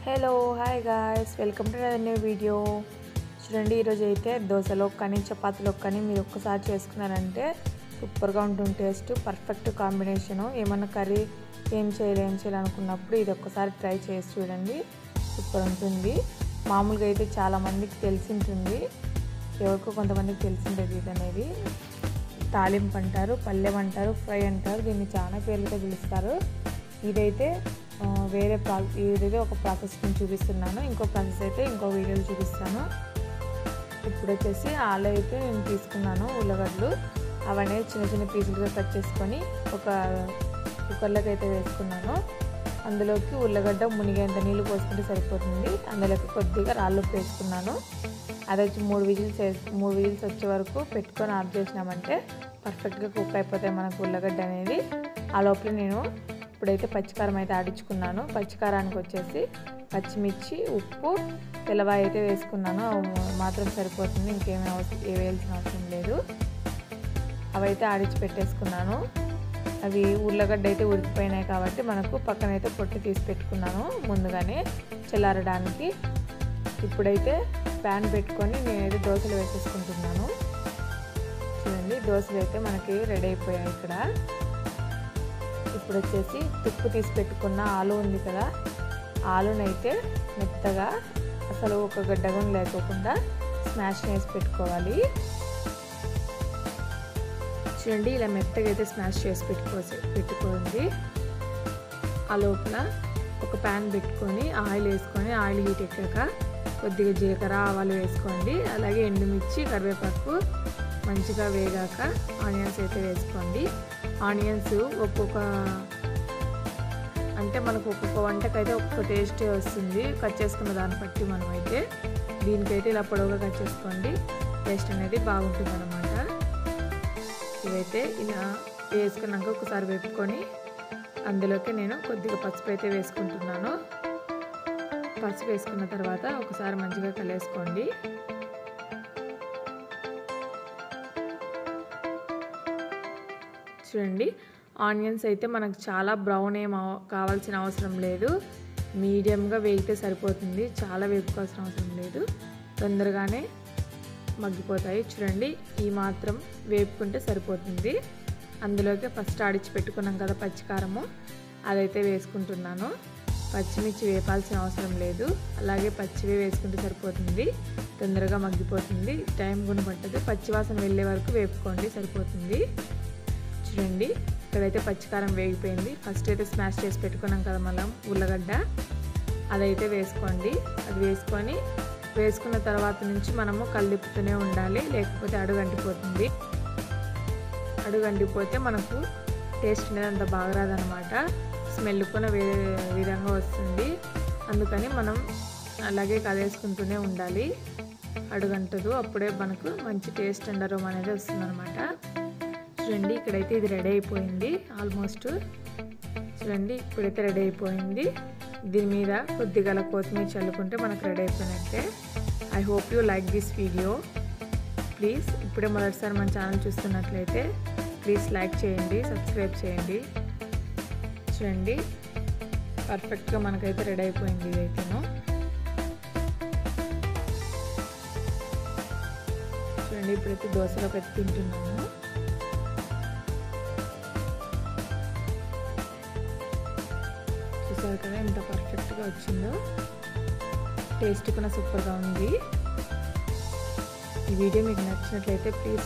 Hello hi guys welcome to new video. చూడండి, ఈరోజు అయితే దోశలో కానీ చపాతీలో కానీ మీరు ఒక్కసారి చేసుకున్నారంటే సూపర్గా ఉంటుంది. Taste perfect combination. ఏమన్నా కర్రీ ఏం చేయాలనుకున్నప్పుడు ఇది ఒక్కసారి ట్రై చేసి చూడండి, సూపర్ ఉంటుంది. మామూలుగా అయితే చాలామందికి తెలిసి ఉంటుంది, ఎవరికో కొంతమందికి తెలిసి ఉంటుంది. ఇది అనేది తాలింపు అంటారు, పల్లెం అంటారు, ఫ్రై అంటారు, దీన్ని చాలా పేర్లతో పిలుస్తారు. ఇదైతే ఇదైతే ఒక ప్రాసెస్ నేను చూపిస్తున్నాను, ఇంకో ప్రాసెస్ అయితే ఇంకో వీడియోలో చూపిస్తాను. ఇప్పుడు వచ్చేసి ఆలు అయితే నేను తీసుకున్నాను, ఉల్లగడ్డలు అవన్నీ చిన్న చిన్న పీసులుగా కట్ చేసుకొని ఒక కుక్కర్లోకి అయితే వేసుకున్నాను. అందులోకి ఉల్లగడ్డ మునిగేంత నీళ్ళు పోసుకుంటే సరిపోతుంది. అందులోకి కొద్దిగా రాళ్ళుప్పు వేసుకున్నాను. అది వచ్చి 3 విజిల్స్ వచ్చే వరకు పెట్టుకొని ఆఫ్ చేసినామంటే పర్ఫెక్ట్గా కుక్ అయిపోతాయి మనకు ఉల్లగడ్డ అనేది. ఆ లోపల నేను ఇప్పుడైతే పచ్చికారం అయితే ఆడించుకున్నాను. పచ్చికారానికి వచ్చేసి పచ్చిమిర్చి, ఉప్పు, తెల్లవాయి అయితే వేసుకున్నాను. మాత్రం సరిపోతుంది, ఇంకేమీ వేయాల్సిన అవసరం లేదు. అవైతే ఆడించి పెట్టేసుకున్నాను. అవి ఉల్లగడ్డ అయితే ఉడికిపోయినాయి కాబట్టి మనకు పక్కనైతే పొట్టు తీసి పెట్టుకున్నాను ముందుగానే చల్లారడానికి. ఇప్పుడైతే ప్యాన్ పెట్టుకొని నేనైతే దోశలు వేసేసుకుంటున్నాను. చూడండి, దోశలు అయితే మనకి రెడీ అయిపోయాయి. ఇక్కడ ఇప్పుడు వచ్చేసి తుప్పు తీసి పెట్టుకున్న ఆలు ఉంది కదా, ఆలునైతే మెత్తగా అసలు ఒక గడ్డగం లేకోకుండా స్మాష్ చేసి పెట్టుకోవాలి. చూడండి, ఇలా మెత్తగా అయితే స్మాష్ చేసి పెట్టుకోండి. ఆ లోపల ఒక ప్యాన్ పెట్టుకొని ఆయిల్ వేసుకొని, ఆయిల్ హీట్ ఎక్కాక కొద్దిగా జీలకర్ర, ఆవాలు వేసుకోండి. అలాగే ఎండుమిర్చి, కరివేపాకు మంచిగా వేగాక ఆనియన్స్ అయితే వేసుకోండి. ఆనియన్స్ అంటే మనకు ఒక్కొక్క వంటకైతే ఒక్కొక్క టేస్ట్ వస్తుంది, కట్ చేసుకున్న దాన్ని బట్టి. మనమైతే దీనికైతే ఇలా పొడవుగా కట్ చేసుకోండి, టేస్ట్ అనేది బాగుంటుంది అన్నమాట. ఇవైతే ఇలా వేసుకున్నాక ఒకసారి వేపుకొని అందులోకి నేను కొద్దిగా పసుపు అయితే వేసుకుంటున్నాను. పసుపు వేసుకున్న తర్వాత ఒకసారి మంచిగా కలిపేసుకోండి. చూడండి, ఆనియన్స్ అయితే మనకు చాలా బ్రౌన్ ఏం కావాల్సిన అవసరం లేదు, మీడియంగా వేగితే సరిపోతుంది. చాలా వేపుకోవాల్సిన అవసరం లేదు, తొందరగానే మగ్గిపోతాయి. చూడండి, ఈ మాత్రం వేపుకుంటే సరిపోతుంది. అందులోకి ఫస్ట్ ఆడిచి పెట్టుకున్నాం కదా పచ్చికారము, అదైతే వేసుకుంటున్నాను. పచ్చిమిర్చి వేపాల్సిన అవసరం లేదు, అలాగే పచ్చివే వేసుకుంటే సరిపోతుంది, తొందరగా మగ్గిపోతుంది. టైం కూడా పట్టదు, పచ్చివాసన వెళ్ళే వరకు వేపుకోండి, సరిపోతుంది. చూడండి, ఇక్కడైతే పచ్చికారం వేగిపోయింది. ఫస్ట్ అయితే స్మాష్ చేసి పెట్టుకున్నాం కదా మనం ఉల్లగడ్డ, అదైతే వేసుకోండి. అది వేసుకున్న తర్వాత నుంచి మనము కలుపుతూనే ఉండాలి, లేకపోతే అడుగంటిపోతుంది. అడుగంటిపోతే మనకు టేస్ట్ అనేది అంత బాగా రాదనమాట, స్మెల్ కూడా వేరే విధంగా వస్తుంది. అందుకని మనం అలాగే కదేసుకుంటూనే ఉండాలి, అడుగంటదు. అప్పుడే మనకు మంచి టేస్ట్ అండ్ అరోమా అనేది వస్తుందన్నమాట. చూడండి, ఇక్కడైతే ఇది రెడీ అయిపోయింది ఆల్మోస్ట్. చూడండి, ఇప్పుడైతే రెడీ అయిపోయింది. దీని మీద కొద్దిగా కొత్తిమీర చల్లుకుంటే మనకు రెడీ అయిపోయినట్టే. I hope you like this video. Please ఇప్పుడే మొదటిసారి మన ఛానల్ చూస్తున్నట్లయితే ప్లీజ్ లైక్ చేయండి, సబ్స్క్రైబ్ చేయండి. చూడండి, పర్ఫెక్ట్గా మనకైతే రెడీ అయిపోయింది. ఇదైతేను చూడండి, ఇప్పుడైతే దోశలో పెట్టి తింటున్నాను. చూసారు కదా ఎంత పర్ఫెక్ట్గా వచ్చిందో, టేస్ట్ కూడా సూపర్గా ఉంది. ఈ వీడియో మీకు నచ్చినట్లయితే ప్లీజ్